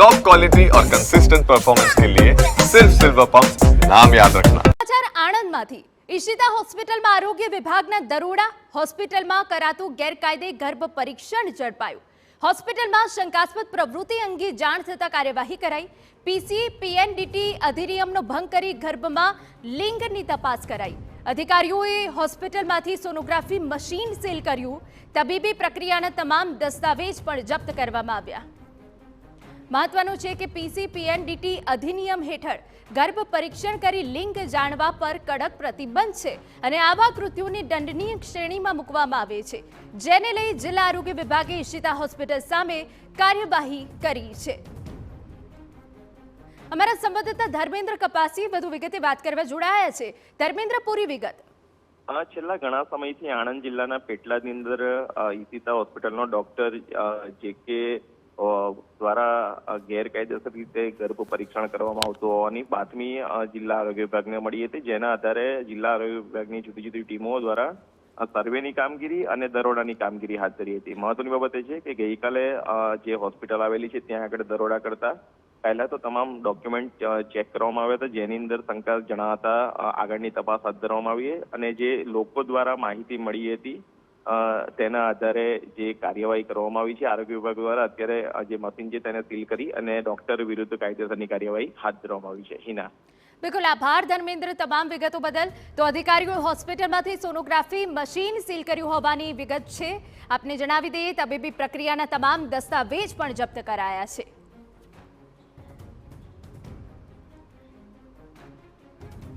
Top quality और consistent performance के लिए सिर्फ सिल्वर पंप नाम याद रखना। સમાચાર આણંદમાંથી ઈશિતા હોસ્પિટલમાં આરોગ્ય વિભાગના દરોડા, હોસ્પિટલમાં કરાતું ગેરકાયદે ગર્ભ પરીક્ષણ ઝડપાયું। હોસ્પિટલમાં શંકાસ્પદ પ્રવૃત્તિ અંગે જાણ થતા કાર્યવાહી કરાઈ। પીસી પીએનડીટી અધિનિયમનો ભંગ કરી ગર્ભમાં લિંગની તપાસ કરાઈ। અધિકારીઓએ હોસ્પિટલમાંથી સોનોગ્રાફી મશીન સીલ કર્યું। તબીબી પ્રક્રિયાના તમામ દસ્તાવેજ પણ જપ્ત કરવામાં આવ્યા। મહત્વનું છે કે પીસીપીએનડીટી અધિનિયમ હેઠળ ગર્ભ પરીક્ષણ કરી લિંગ જાણવા પર કડક પ્રતિબંધ છે અને આવા કૃત્યોને દંડનીય શ્રેણીમાં મૂકવામાં આવે છે, જેને લઈ જિલ્લા આરોગ્ય વિભાગે ઈશિતા હોસ્પિટલ સામે કાર્યવાહી કરી છે। અમારા સંવાદદાતા ધર્મેન્દ્ર કપાસી વધુ વિગતે વાત કરવા જોડાયા છે। ધર્મેન્દ્ર, પૂરી વિગત। છેલ્લા ઘણા સમયથી આણંદ જિલ્લાના પેટલાદની અંદર ઈશિતા હોસ્પિટલનો ડોક્ટર જે.કે. દ્વારા ગેરકાયદેસર રીતે ગર્ભ પરીક્ષણ કરવામાં આવતું હોવાની બાતમી જિલ્લા આરોગ્ય વિભાગને મળી હતી, જેના આધારે જિલ્લા આરોગ્ય વિભાગની જુદી જુદી ટીમો દ્વારા સર્વેની કામગીરી અને દરોડાની કામગીરી હાથ ધરી હતી। મહત્વની બાબત એ છે કે ગઈકાલે જે હોસ્પિટલ આવેલી છે ત્યાં આગળ દરોડા કરતા પહેલા તો તમામ ડોક્યુમેન્ટ ચેક કરવામાં આવ્યા હતા, જેની અંદર શંકા જણાતા આગળની તપાસ હાથ ધરવામાં આવી અને જે લોકો દ્વારા માહિતી મળી હતી તેના આધારે જે કાર્યવાહી કરવામાં આવી છે આરોગ્ય વિભાગ દ્વારા અત્યારે જે મશીન છે તેને સીલ કરી અને ડોક્ટર વિરુદ્ધ કાયદેસરની કાર્યવાહી હાથ ધરવામાં આવી છે। હિના, બિલકુલ આભાર ધર્મેન્દ્ર તમામ વિગતો બદલ। તો અધિકારીઓએ હોસ્પિટલમાંથી સોનોગ્રાફી મશીન સીલ કર્યું હોવાની વિગત છે। આપને જણાવી દઈએ, તબીબી પ્રક્રિયાના તમામ દસ્તાવેજ પણ જપ્ત કરાયા છે।